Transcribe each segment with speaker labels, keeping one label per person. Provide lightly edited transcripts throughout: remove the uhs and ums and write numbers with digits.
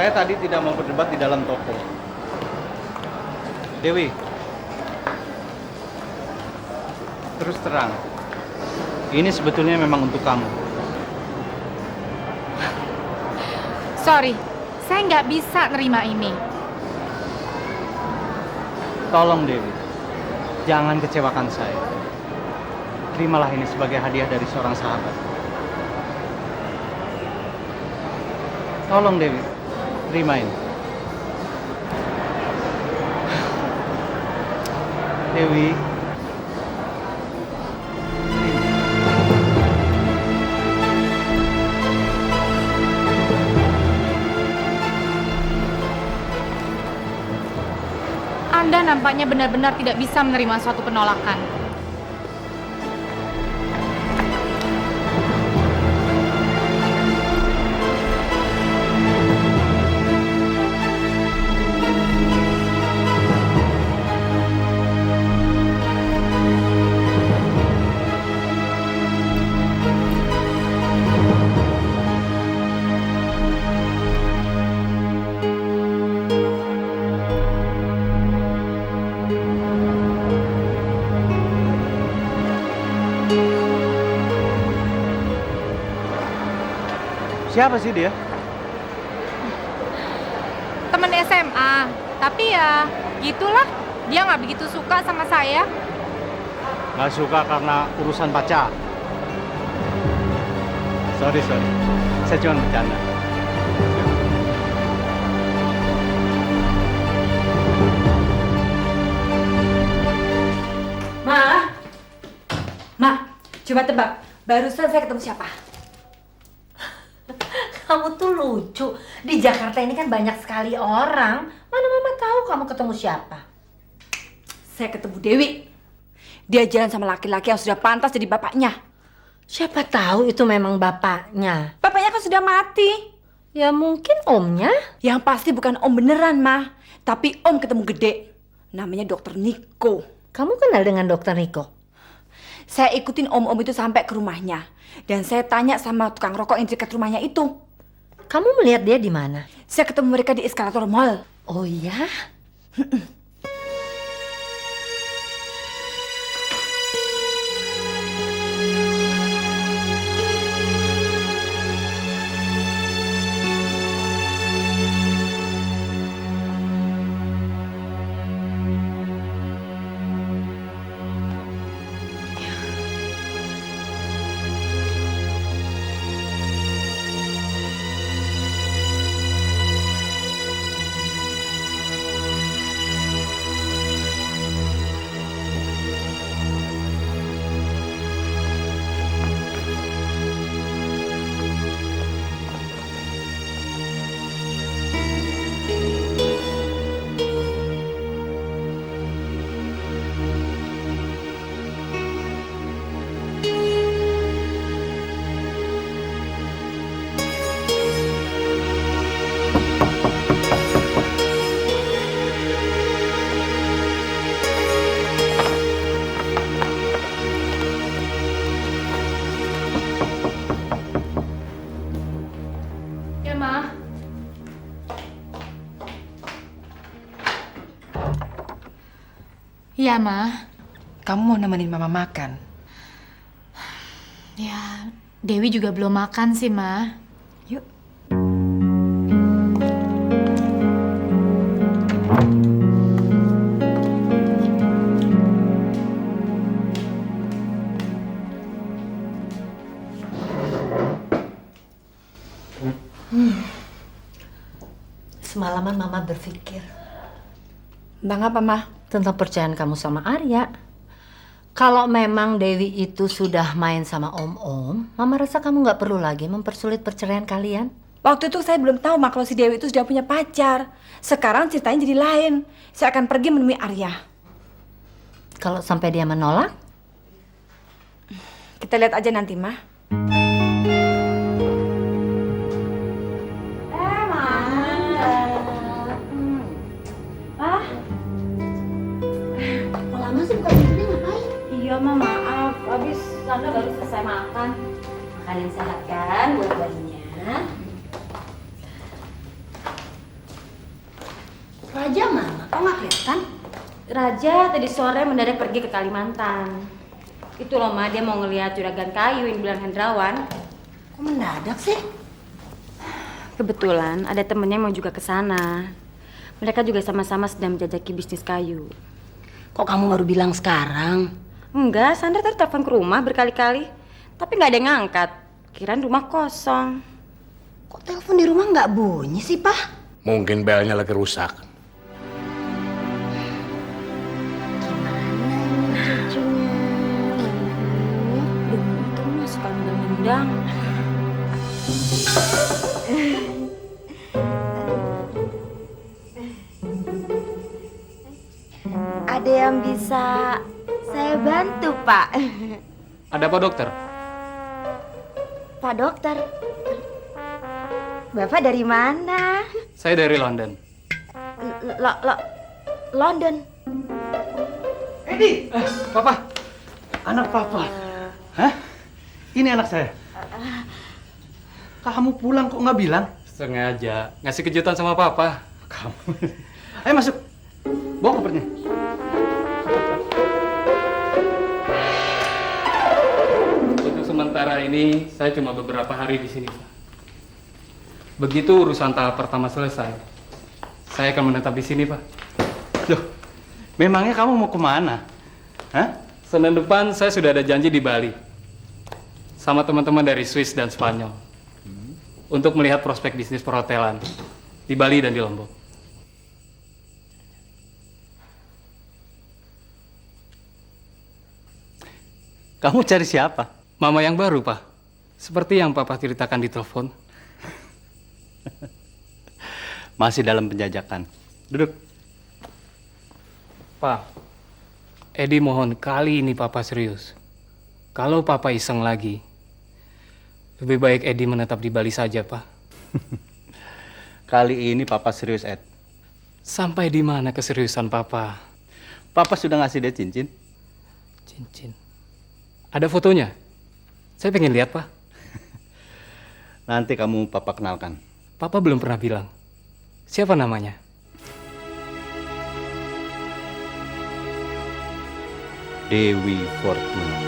Speaker 1: Saya tadi tidak mau berdebat di dalam toko. Dewi, terus terang, ini sebetulnya memang untuk kamu.
Speaker 2: Sorry, saya nggak bisa nerima ini.
Speaker 1: Tolong Dewi, jangan kecewakan saya. Terimalah ini sebagai hadiah dari seorang sahabat. Tolong Dewi, terima ini. Dewi.
Speaker 2: Anda nampaknya benar-benar tidak bisa menerima suatu penolakan.
Speaker 1: Siapa sih dia?
Speaker 2: Temen SMA, tapi ya gitulah, dia nggak begitu suka sama saya.
Speaker 1: Gak suka karena urusan pacar. Sorry. Saya cuma bercanda.
Speaker 3: Ma, coba tebak. Barusan saya ketemu siapa?
Speaker 4: Kamu tuh lucu. Di Jakarta ini kan banyak sekali orang. Mana mama tahu kamu ketemu siapa?
Speaker 3: Saya ketemu Dewi. Dia jalan sama laki-laki yang sudah pantas jadi bapaknya.
Speaker 4: Siapa tahu itu memang bapaknya.
Speaker 3: Bapaknya kan sudah mati.
Speaker 4: Ya mungkin omnya.
Speaker 3: Yang pasti bukan om beneran, Ma. Tapi om ketemu gede. Namanya Dokter Niko.
Speaker 4: Kamu kenal dengan dokter Niko?
Speaker 3: Saya ikutin om-om itu sampai ke rumahnya. Dan saya tanya sama tukang rokok yang dekat rumahnya itu.
Speaker 4: Kamu melihat dia di mana?
Speaker 3: Saya ketemu mereka di eskalator mall.
Speaker 4: Oh iya?
Speaker 2: Ya, Ma. Iya, Ma.
Speaker 5: Kamu mau nemenin Mama makan?
Speaker 2: Ya, Dewi juga belum makan sih, Ma.
Speaker 5: Yuk.
Speaker 4: Semalaman mama berpikir
Speaker 3: Tentang apa, Ma?
Speaker 4: tentang percayaan kamu sama Arya. Kalau memang Dewi itu sudah main sama om-om, mama rasa kamu nggak perlu lagi mempersulit perceraian kalian.
Speaker 3: Waktu itu saya belum tahu, Ma, kalau si Dewi itu sudah punya pacar. Sekarang ceritanya jadi lain. Saya akan pergi menemui Arya.
Speaker 4: Kalau sampai dia menolak,
Speaker 3: Kita lihat aja nanti, Ma.
Speaker 4: lama sih buka pintunya ngapain?
Speaker 3: Iya, Ma, maaf. Habis Sandra baru selesai makan.
Speaker 4: Makan yang sehat kan buat bayinya. kok nggak kelihatan?
Speaker 6: Raja tadi sore mendadak pergi ke Kalimantan. Itu loh Ma, dia mau ngelihat juragan kayu yang bilang Hendrawan.
Speaker 4: Kok mendadak sih?
Speaker 6: Kebetulan ada temennya mau juga ke sana. Mereka juga sama-sama sedang menjajaki bisnis kayu.
Speaker 4: Kok kamu baru bilang sekarang?
Speaker 6: Enggak, Sandra tadi telepon ke rumah berkali-kali. Tapi nggak ada yang ngangkat. Kirain rumah kosong.
Speaker 4: Kok telepon di rumah nggak bunyi sih, Pak?
Speaker 7: Mungkin belnya lagi rusak.
Speaker 6: Itu mah suka nendang-nendang.
Speaker 8: Ada yang bisa saya bantu, Pak?
Speaker 1: Ada apa dokter?
Speaker 8: Pak Dokter. Bapak dari mana?
Speaker 1: Saya dari London.
Speaker 8: London.
Speaker 1: Edi, papa, anak papa. Hah? Ini anak saya. Kamu pulang kok nggak bilang? Sengaja ngasih kejutan sama papa. Kamu. Ayo masuk. Bawa kopernya. Untuk sementara ini saya cuma beberapa hari di sini, Pak. Begitu urusan tahap pertama selesai, saya akan menetap di sini, Pak. Loh, memangnya kamu mau kemana? Hah? Senin depan saya sudah ada janji di Bali sama teman-teman dari Swiss dan Spanyol untuk melihat prospek bisnis perhotelan di Bali dan di Lombok. Kamu cari siapa? Mama yang baru, Pak. Seperti yang Papa ceritakan di telepon. Masih dalam penjajakan. Duduk. Pak, Edi mohon kali ini Papa serius. Kalau Papa iseng lagi, lebih baik Edi menetap di Bali saja, Pak. Kali ini Papa serius, Ed. Sampai di mana keseriusan Papa? Papa sudah ngasih dia cincin. Cincin? Ada fotonya? Saya pengen lihat, Pak. Nanti kamu Papa kenalkan. Papa belum pernah bilang. Siapa namanya? Dewi Fortuna.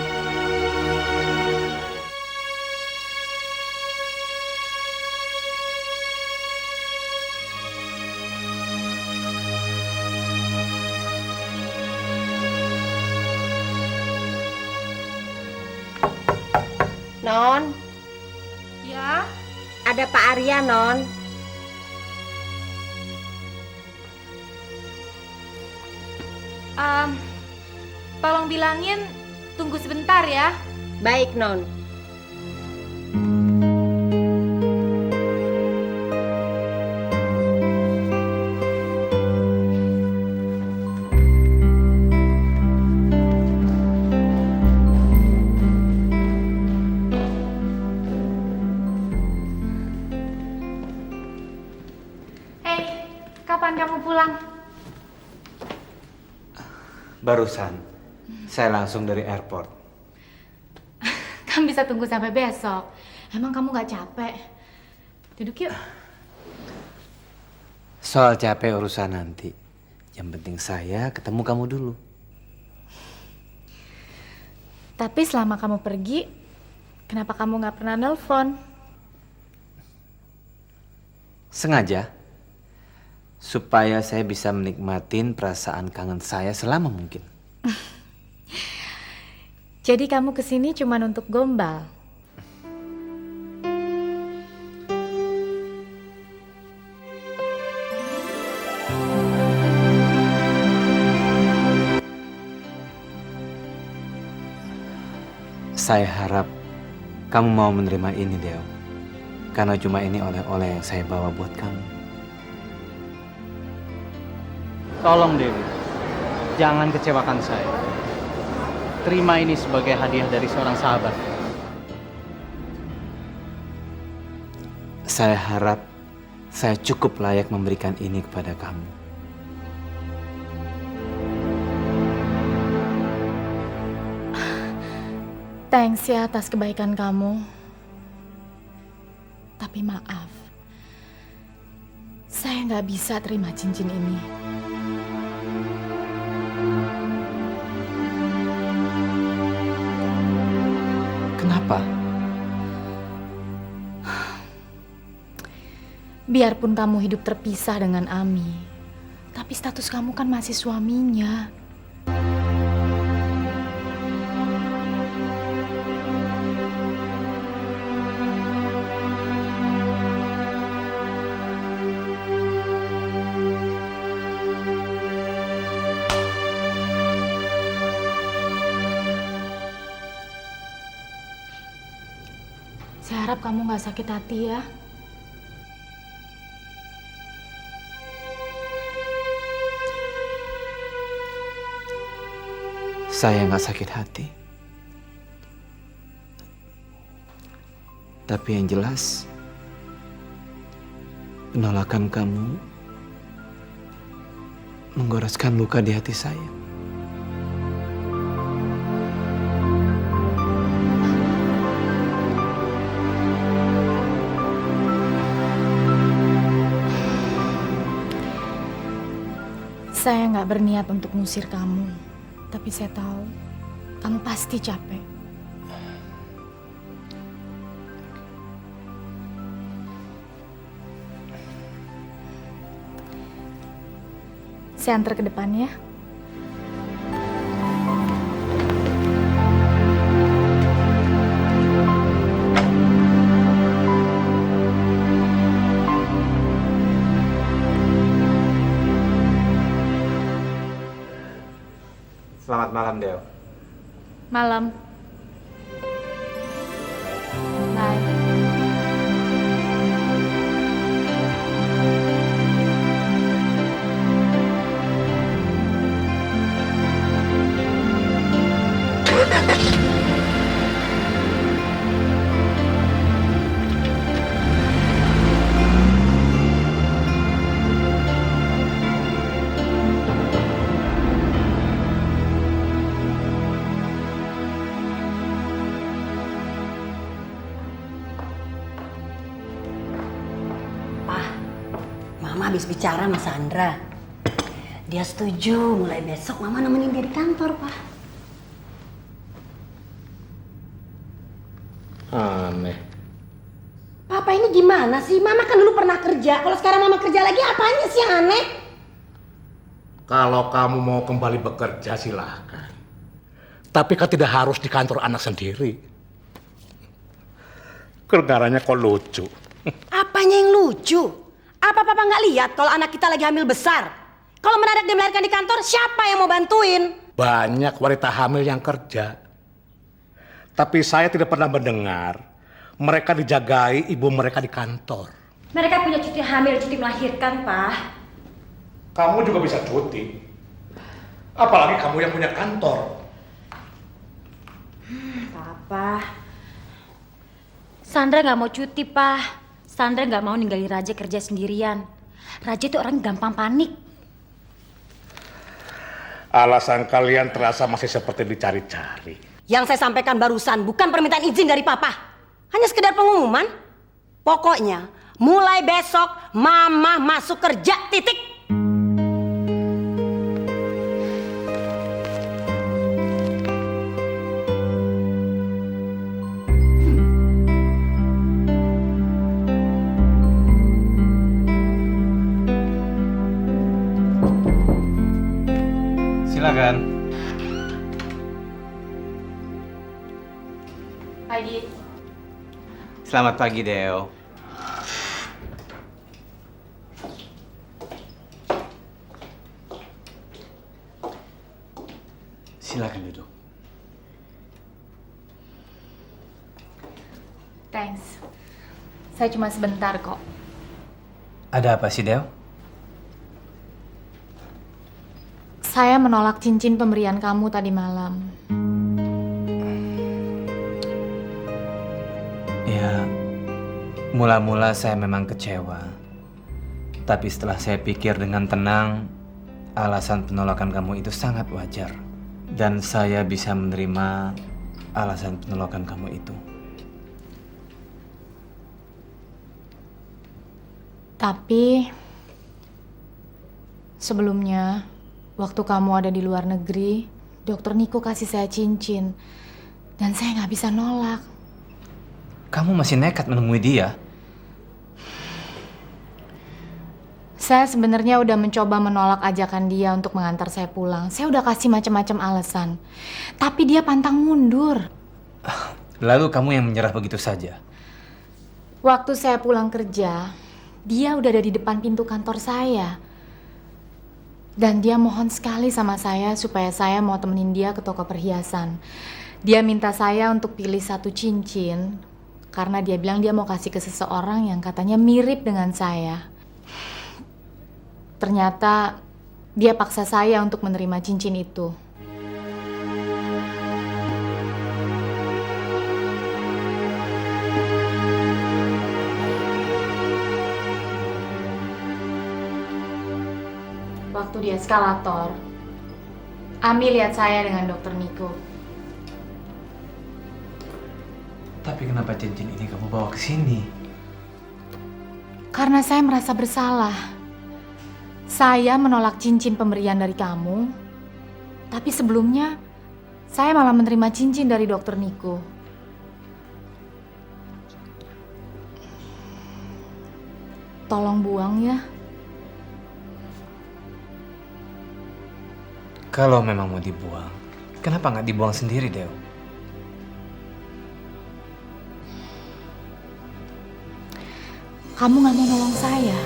Speaker 8: Non,
Speaker 2: Ya,
Speaker 8: ada Pak Arya, Non.
Speaker 2: tolong bilangin tunggu sebentar ya.
Speaker 8: Baik, Non.
Speaker 2: Hei, kapan kamu pulang?
Speaker 9: Barusan, saya langsung dari airport.
Speaker 2: Kan bisa tunggu sampai besok. Emang kamu nggak capek? Duduk yuk.
Speaker 9: Soal capek urusan nanti. Yang penting saya ketemu kamu dulu.
Speaker 2: Tapi selama kamu pergi, kenapa kamu nggak pernah nelpon?
Speaker 9: Sengaja. Supaya saya bisa menikmatin perasaan kangen saya selama mungkin.
Speaker 2: Jadi kamu kesini cuma untuk gombal?
Speaker 9: Saya harap kamu mau menerima ini, Deo. Karena cuma ini oleh-oleh yang saya bawa buat kamu.
Speaker 1: Tolong Dewi, jangan kecewakan saya. Terima ini sebagai hadiah dari seorang sahabat.
Speaker 9: Saya harap saya cukup layak memberikan ini kepada kamu.
Speaker 2: Thanks ya atas kebaikan kamu. Tapi maaf, saya nggak bisa terima cincin ini.
Speaker 9: apa?
Speaker 2: Biarpun kamu hidup terpisah dengan Ami, tapi status kamu kan masih suaminya. Saya harap kamu gak sakit hati ya.
Speaker 9: Saya nggak sakit hati. Tapi yang jelas, penolakan kamu menggoreskan luka di hati saya.
Speaker 2: Saya nggak berniat untuk ngusir kamu, tapi saya tahu kamu pasti capek. Saya antar ke depan ya.
Speaker 9: Selamat malam, Del.
Speaker 2: Malam. Bye.
Speaker 6: Mama habis bicara sama Sandra. Dia setuju mulai besok Mama nemenin dia di kantor, Pak.
Speaker 7: Aneh.
Speaker 6: Papa ini gimana sih? Mama kan dulu pernah kerja. Kalau sekarang Mama kerja lagi, apanya sih yang aneh?
Speaker 7: Kalau kamu mau kembali bekerja silahkan. Tapi kan tidak harus di kantor anak sendiri. Kedengarannya kok lucu.
Speaker 6: Apanya yang lucu? Apa Papa nggak lihat kalau anak kita lagi hamil besar? Kalau mendadak dia melahirkan di kantor, siapa yang mau bantuin?
Speaker 7: Banyak wanita hamil yang kerja. Tapi saya tidak pernah mendengar mereka dijagai ibu mereka di kantor.
Speaker 6: Mereka punya cuti hamil, cuti melahirkan, Pak.
Speaker 7: Kamu juga bisa cuti. Apalagi kamu yang punya kantor.
Speaker 6: Papa. Sandra nggak mau cuti, Pak. Sandra nggak mau ninggalin Raja kerja sendirian. Raja itu orang gampang panik.
Speaker 7: Alasan kalian terasa masih seperti dicari-cari.
Speaker 6: Yang saya sampaikan barusan bukan permintaan izin dari Papa. Hanya sekedar pengumuman. Pokoknya mulai besok Mama masuk kerja, titik.
Speaker 9: Silakan.
Speaker 2: Pagi.
Speaker 9: Selamat pagi, Deo. Silakan duduk.
Speaker 2: Thanks. Saya cuma sebentar kok.
Speaker 9: Ada apa sih, Deo?
Speaker 2: Saya menolak cincin pemberian kamu tadi malam.
Speaker 9: Ya, mula-mula saya memang kecewa. Tapi setelah saya pikir dengan tenang, alasan penolakan kamu itu sangat wajar. Dan saya bisa menerima alasan penolakan kamu itu.
Speaker 2: Tapi sebelumnya, waktu kamu ada di luar negeri, Dokter Niko kasih saya cincin. Dan saya nggak bisa nolak.
Speaker 9: kamu masih nekat menemui dia.
Speaker 2: Saya sebenarnya udah mencoba menolak ajakan dia untuk mengantar saya pulang. Saya udah kasih macam-macam alasan. Tapi dia pantang mundur.
Speaker 9: Lalu kamu yang menyerah begitu saja?
Speaker 2: Waktu saya pulang kerja, dia udah ada di depan pintu kantor saya. Dan dia mohon sekali sama saya supaya saya mau temenin dia ke toko perhiasan. Dia minta saya untuk pilih satu cincin karena dia bilang dia mau kasih ke seseorang yang katanya mirip dengan saya. Ternyata dia paksa saya untuk menerima cincin itu. Waktu di eskalator, Ami lihat saya dengan Dokter Niko.
Speaker 9: Tapi kenapa cincin ini kamu bawa ke sini?
Speaker 2: Karena saya merasa bersalah. Saya menolak cincin pemberian dari kamu, tapi sebelumnya saya malah menerima cincin dari Dokter Niko. Tolong buang ya.
Speaker 9: Kalau memang mau dibuang, kenapa nggak dibuang sendiri, Dew?
Speaker 2: Kamu nggak mau nolong saya.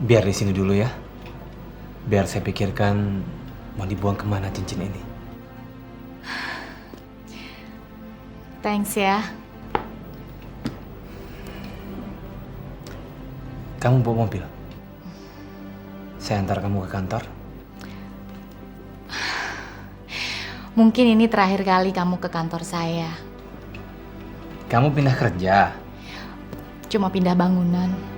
Speaker 9: Biar di sini dulu ya. Biar saya pikirkan mau dibuang kemana cincin ini.
Speaker 2: Thanks ya.
Speaker 9: Kamu bawa mobil? Saya antar kamu ke kantor.
Speaker 2: Mungkin ini terakhir kali kamu ke kantor saya.
Speaker 9: Kamu pindah kerja?
Speaker 2: Cuma pindah bangunan.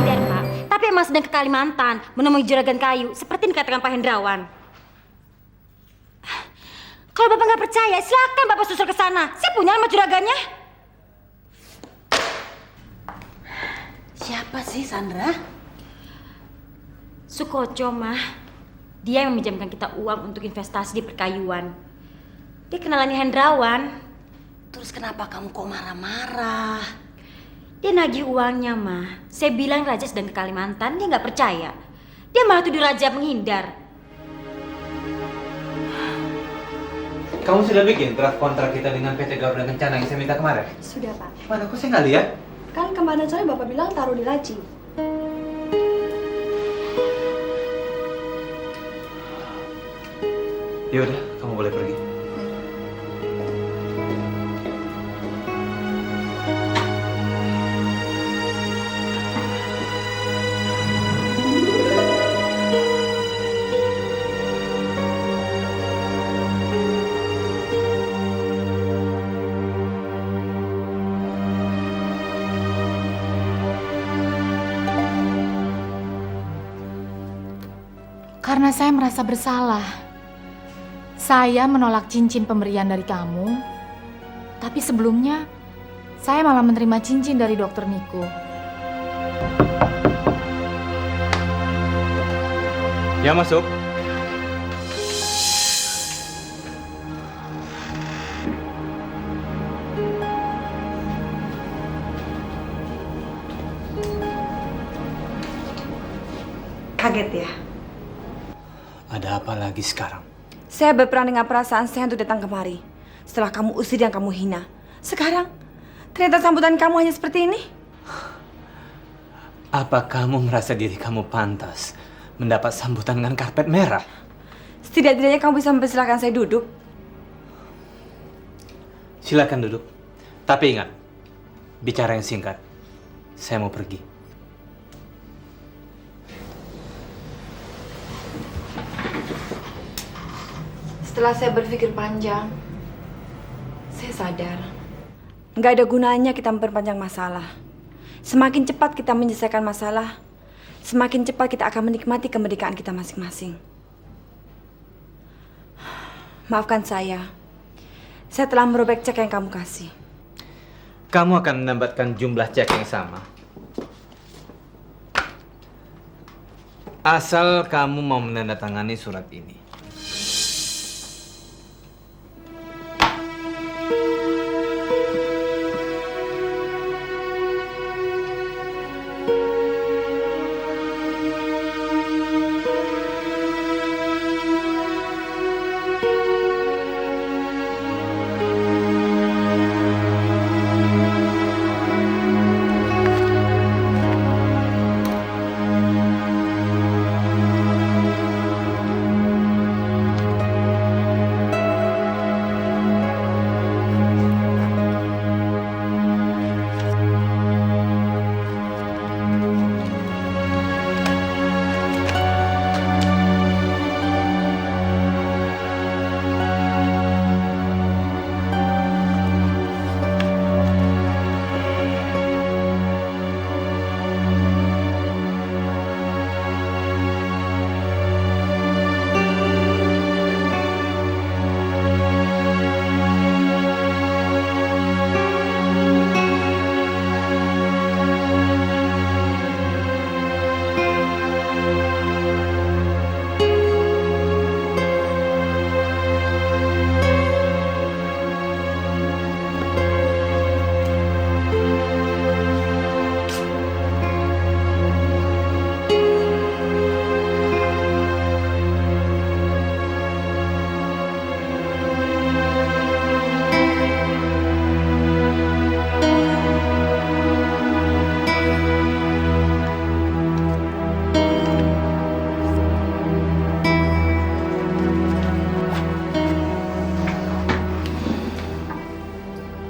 Speaker 6: Dan Pak, tapi emang sedang ke Kalimantan menemui juragan kayu seperti yang dikatakan Pak Hendrawan. Kalau Bapak nggak percaya, silakan Bapak susul ke sana. Saya punya nama juragannya.
Speaker 10: Siapa sih Sandra?
Speaker 6: Sukoco, Mah. Dia yang meminjamkan kita uang untuk investasi di perkayuan. Dia kenalannya Hendrawan.
Speaker 10: Terus kenapa kamu kok marah-marah?
Speaker 6: Dia nagih uangnya, Mah. Saya bilang Raja sedang ke Kalimantan, dia nggak percaya. Dia malah tuduh Raja menghindar.
Speaker 9: Kamu sudah bikin draft kontrak kita dengan PT Garuda Kencana yang saya minta kemarin?
Speaker 11: Sudah, Pak.
Speaker 9: Mana kok saya nggak lihat?
Speaker 11: Kan kemarin sore Bapak bilang taruh di laci.
Speaker 9: Ya udah, kamu boleh pergi.
Speaker 2: Karena saya merasa bersalah. Saya menolak cincin pemberian dari kamu, tapi sebelumnya saya malah menerima cincin dari Dokter Niko.
Speaker 9: Ya, masuk.
Speaker 3: Kaget ya?
Speaker 9: Ada apa lagi sekarang?
Speaker 3: Saya berperan dengan perasaan saya untuk datang kemari. Setelah kamu usir dan kamu hina. Sekarang, ternyata sambutan kamu hanya seperti ini.
Speaker 9: Apa kamu merasa diri kamu pantas mendapat sambutan dengan karpet merah?
Speaker 3: Setidak-tidaknya kamu bisa mempersilahkan saya duduk.
Speaker 9: Silakan duduk. Tapi ingat, bicara yang singkat. Saya mau pergi.
Speaker 3: Setelah saya berpikir panjang, saya sadar nggak ada gunanya kita memperpanjang masalah. Semakin cepat kita menyelesaikan masalah, semakin cepat kita akan menikmati kemerdekaan kita masing-masing. Maafkan saya telah merobek cek yang kamu kasih.
Speaker 9: Kamu akan mendapatkan jumlah cek yang sama. Asal kamu mau menandatangani surat ini.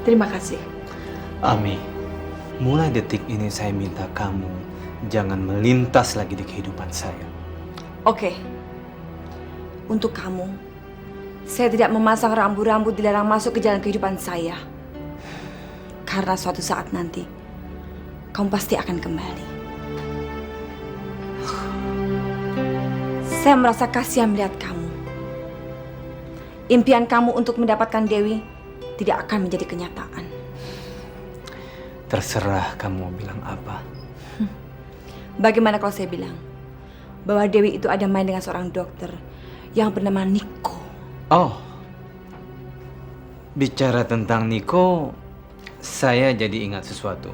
Speaker 3: Terima kasih.
Speaker 9: Ami, mulai detik ini saya minta kamu jangan melintas lagi di kehidupan saya.
Speaker 3: Oke. Untuk kamu, saya tidak memasang rambu-rambu dilarang masuk ke jalan kehidupan saya. Karena suatu saat nanti, kamu pasti akan kembali. Saya merasa kasihan melihat kamu. Impian kamu untuk mendapatkan Dewi tidak akan menjadi kenyataan.
Speaker 9: Terserah kamu mau bilang apa.
Speaker 3: Bagaimana kalau saya bilang bahwa Dewi itu ada main dengan seorang dokter yang bernama Niko?
Speaker 9: Oh, bicara tentang Niko, saya jadi ingat sesuatu.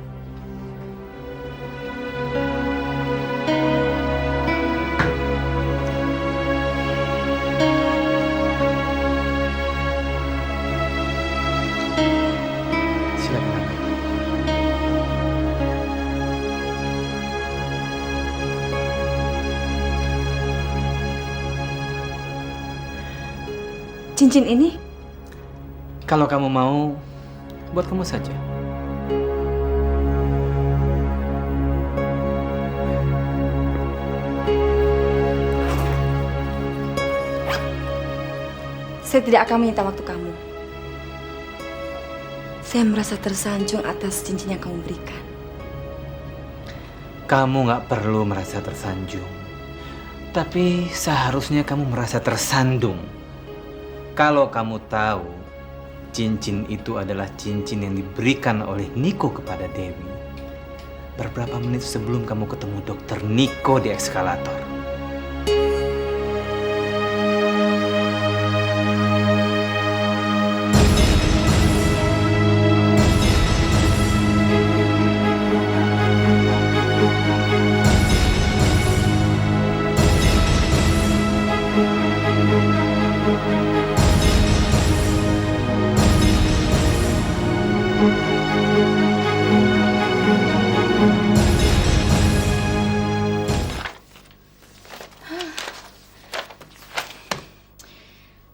Speaker 9: Silakan.
Speaker 3: Cincin ini?
Speaker 9: Kalau kamu mau, buat kamu saja.
Speaker 3: Saya tidak akan menyita waktu kamu. Saya merasa tersanjung atas cincin yang kamu berikan.
Speaker 9: Kamu nggak perlu merasa tersanjung. Tapi seharusnya kamu merasa tersandung. Kalau kamu tahu cincin itu adalah cincin yang diberikan oleh Niko kepada Dewi beberapa menit sebelum kamu ketemu dokter Niko di eskalator.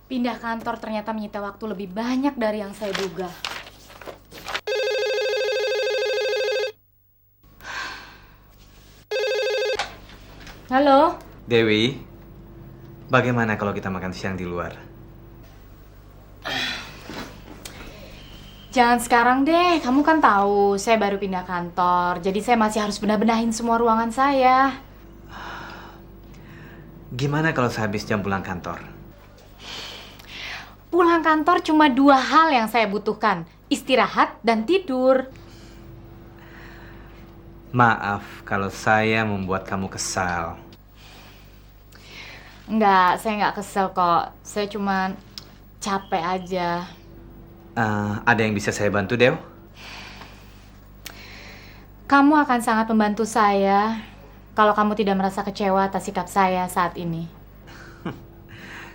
Speaker 2: Pindah kantor ternyata menyita waktu lebih banyak dari yang saya duga. Halo?
Speaker 9: Dewi, bagaimana kalau kita makan siang di luar?
Speaker 2: Jangan sekarang deh, kamu kan tahu saya baru pindah kantor, jadi saya masih harus benar-benahin semua ruangan saya.
Speaker 9: Gimana kalau sehabis jam pulang kantor?
Speaker 2: Pulang kantor cuma 2 hal yang saya butuhkan, istirahat dan tidur.
Speaker 9: Maaf kalau saya membuat kamu kesal.
Speaker 2: Enggak, saya nggak kesel kok. Saya cuma capek aja.
Speaker 9: Ada yang bisa saya bantu, Dew?
Speaker 2: Kamu akan sangat membantu saya kalau kamu tidak merasa kecewa atas sikap saya saat ini.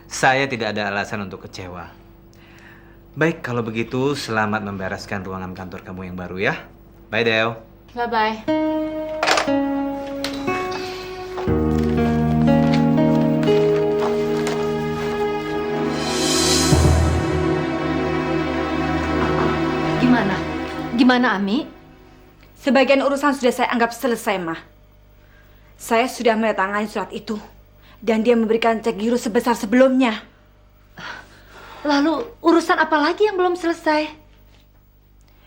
Speaker 9: Saya tidak ada alasan untuk kecewa. Baik, kalau begitu selamat membereskan ruangan kantor kamu yang baru ya. Bye, Dew.
Speaker 2: Bye-bye.
Speaker 4: Gimana, Ami?
Speaker 3: Sebagian urusan sudah saya anggap selesai, Mah. Saya sudah menandatangani surat itu. Dan dia memberikan cek giro sebesar sebelumnya.
Speaker 4: Lalu urusan apa lagi yang belum selesai?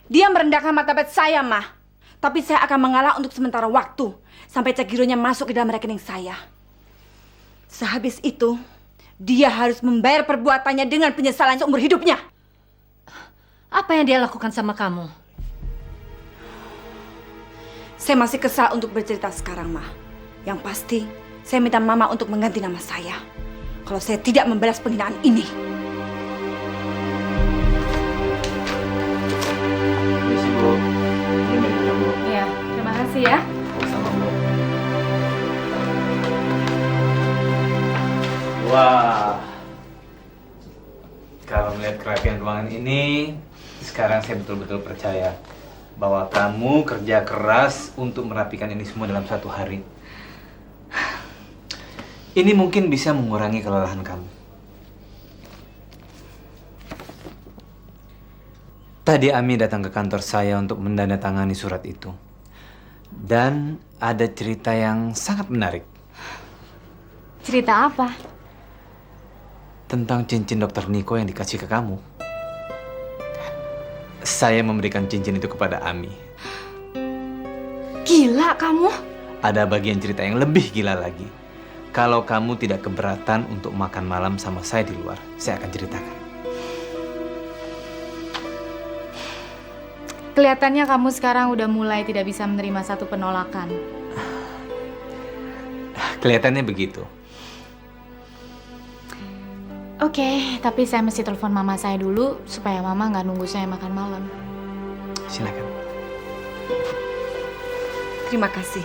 Speaker 3: Dia merendahkan martabat saya, Mah. Tapi saya akan mengalah untuk sementara waktu. Sampai cek gironya masuk ke dalam rekening saya. Sehabis itu, dia harus membayar perbuatannya dengan penyesalan seumur hidupnya.
Speaker 4: Apa yang dia lakukan sama kamu?
Speaker 3: Saya masih kesal untuk bercerita sekarang, Mah. Yang pasti, saya minta Mama untuk mengganti nama saya. Kalau saya tidak membalas penghinaan ini.
Speaker 9: Misi, Bu. Ini menunya, Bu.
Speaker 2: Iya, terima kasih ya.
Speaker 9: Sama, Bu. Wah. Kalau melihat kerapian ruangan ini, sekarang saya betul-betul percaya bahwa kamu kerja keras untuk merapikan ini semua dalam 1 hari. Ini mungkin bisa mengurangi kelelahan kamu. Tadi Ami datang ke kantor saya untuk mendandatangani surat itu. Dan ada cerita yang sangat menarik.
Speaker 2: Cerita apa?
Speaker 9: Tentang cincin Dokter Niko yang dikasih ke kamu. Saya memberikan cincin itu kepada Ami.
Speaker 2: Gila kamu?
Speaker 9: Ada bagian cerita yang lebih gila lagi. Kalau kamu tidak keberatan untuk makan malam sama saya di luar, saya akan ceritakan.
Speaker 2: Kelihatannya kamu sekarang udah mulai tidak bisa menerima satu penolakan.
Speaker 9: Kelihatannya begitu.
Speaker 2: Oke, tapi saya mesti telepon mama saya dulu supaya mama nggak nunggu saya makan malam.
Speaker 9: Silakan.
Speaker 3: Terima kasih.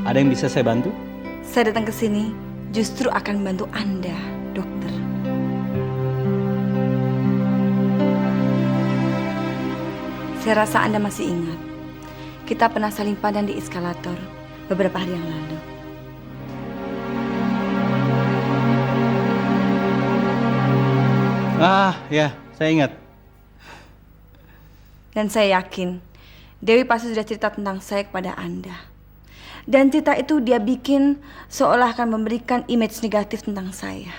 Speaker 12: Ada yang bisa saya bantu?
Speaker 3: Saya datang ke sini justru akan membantu Anda, dokter. Saya rasa Anda masih ingat. Kita pernah saling pandang di eskalator beberapa hari yang lalu.
Speaker 12: Ah, ya, saya ingat.
Speaker 3: Dan saya yakin Dewi pasti sudah cerita tentang saya kepada Anda. Dan cerita itu dia bikin seolah akan memberikan image negatif tentang saya.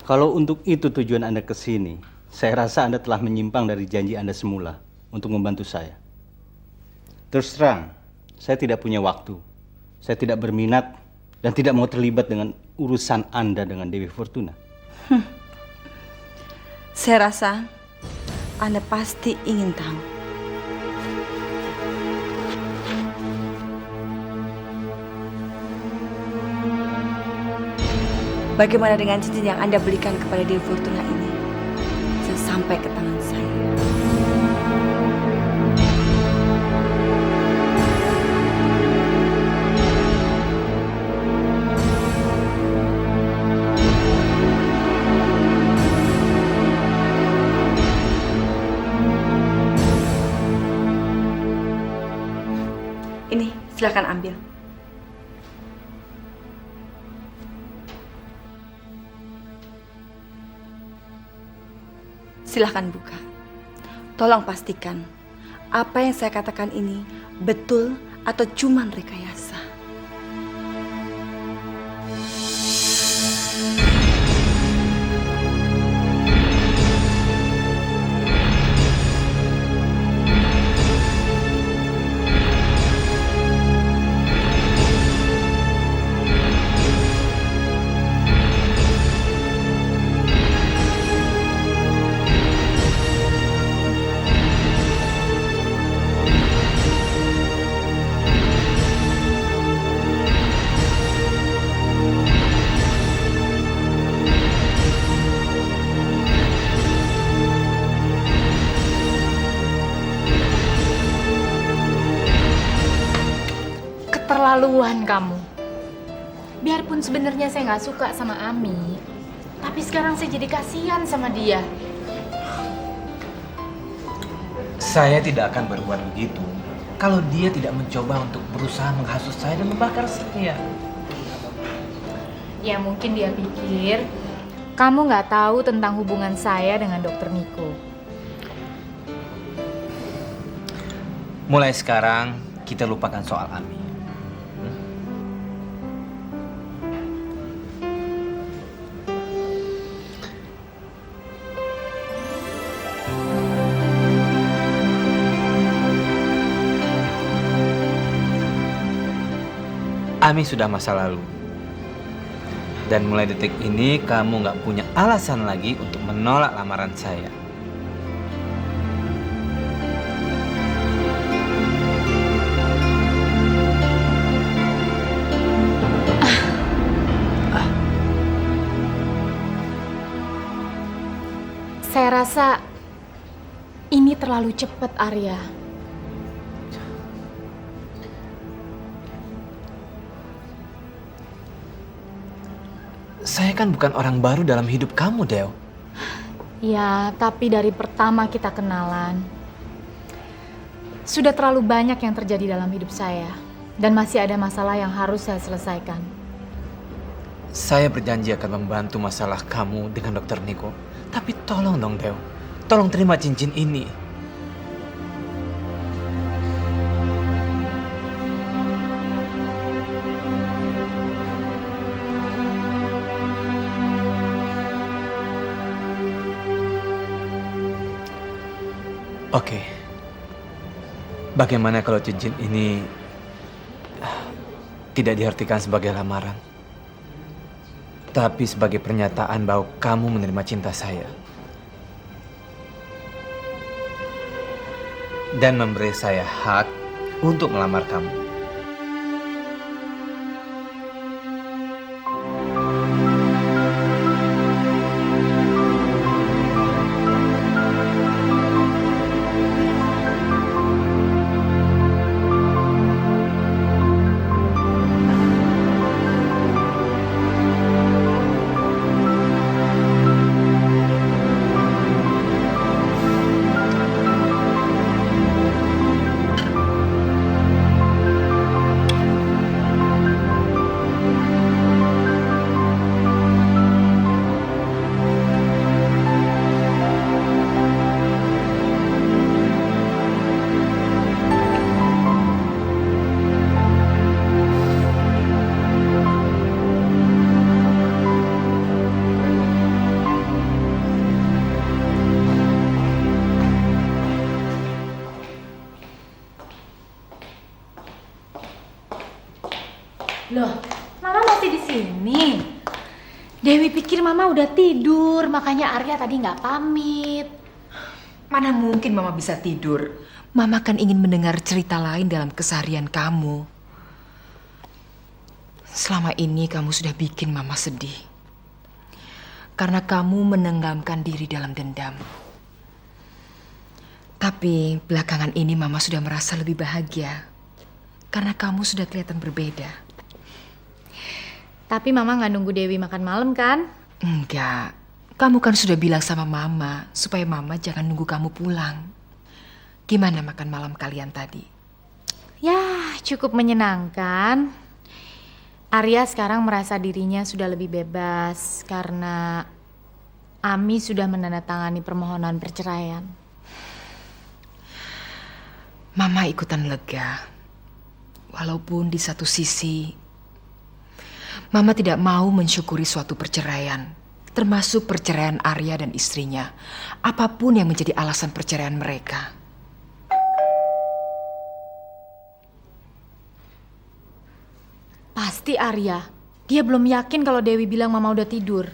Speaker 12: Kalau untuk itu tujuan Anda ke sini, saya rasa Anda telah menyimpang dari janji Anda semula untuk membantu saya. Terus terang, saya tidak punya waktu. Saya tidak berminat dan tidak mau terlibat dengan urusan Anda dengan Dewi Fortuna.
Speaker 3: Saya rasa Anda pasti ingin tahu. Bagaimana dengan cincin yang Anda belikan kepada Dewi Fortuna ini? Sampai ke tangan saya. Ini, silakan ambil. Silahkan buka. Tolong pastikan apa yang saya katakan ini betul atau cuman rekayasa.
Speaker 2: Keterlaluan kamu. Biarpun sebenarnya saya nggak suka sama Ami, tapi sekarang saya jadi kasihan sama dia.
Speaker 9: Saya tidak akan berbuat begitu kalau dia tidak mencoba untuk berusaha menghasut saya dan membakar saya.
Speaker 2: Ya mungkin dia pikir kamu nggak tahu tentang hubungan saya dengan Dokter Niko.
Speaker 9: Mulai sekarang kita lupakan soal Ami. Ami sudah masa lalu. Dan mulai detik ini kamu nggak punya alasan lagi untuk menolak lamaran saya.
Speaker 2: Saya rasa ini terlalu cepat, Arya.
Speaker 9: Saya kan bukan orang baru dalam hidup kamu, Del.
Speaker 2: Ya, tapi dari pertama kita kenalan, sudah terlalu banyak yang terjadi dalam hidup saya. Dan masih ada masalah yang harus saya selesaikan.
Speaker 9: Saya berjanji akan membantu masalah kamu dengan Dokter Niko. Tapi tolong dong, Del. Tolong terima cincin ini. Oke. Bagaimana kalau cincin ini tidak diartikan sebagai lamaran, tapi sebagai pernyataan bahwa kamu menerima cinta saya dan memberi saya hak untuk melamar kamu.
Speaker 2: Loh, Mama masih di sini. Dewi pikir Mama udah tidur, makanya Arya tadi nggak pamit.
Speaker 5: Mana mungkin Mama bisa tidur? Mama kan ingin mendengar cerita lain dalam keseharian kamu. Selama ini kamu sudah bikin Mama sedih. Karena kamu menenggelamkan diri dalam dendam. Tapi belakangan ini Mama sudah merasa lebih bahagia. Karena kamu sudah kelihatan berbeda.
Speaker 2: Tapi Mama nggak nunggu Dewi makan malam kan?
Speaker 5: Enggak. Kamu kan sudah bilang sama Mama supaya Mama jangan nunggu kamu pulang. Gimana makan malam kalian tadi?
Speaker 2: Ya, cukup menyenangkan. Arya sekarang merasa dirinya sudah lebih bebas karena Ami sudah menandatangani permohonan perceraian.
Speaker 5: Mama ikutan lega. Walaupun di satu sisi Mama tidak mau mensyukuri suatu perceraian, termasuk perceraian Arya dan istrinya, apapun yang menjadi alasan perceraian mereka.
Speaker 2: Pasti Arya. Dia belum yakin kalau Dewi bilang Mama udah tidur.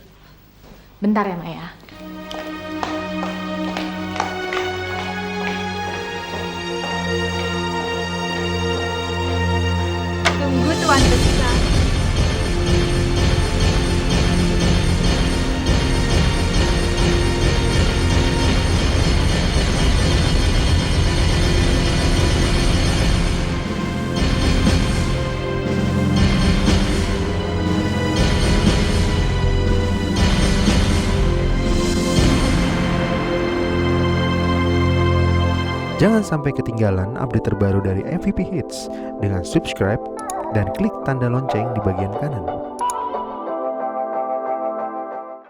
Speaker 2: Bentar ya, Maya. Tunggu Tuan Besar.
Speaker 13: Jangan sampai ketinggalan update terbaru dari MVP Hits dengan subscribe dan klik tanda lonceng di bagian kanan.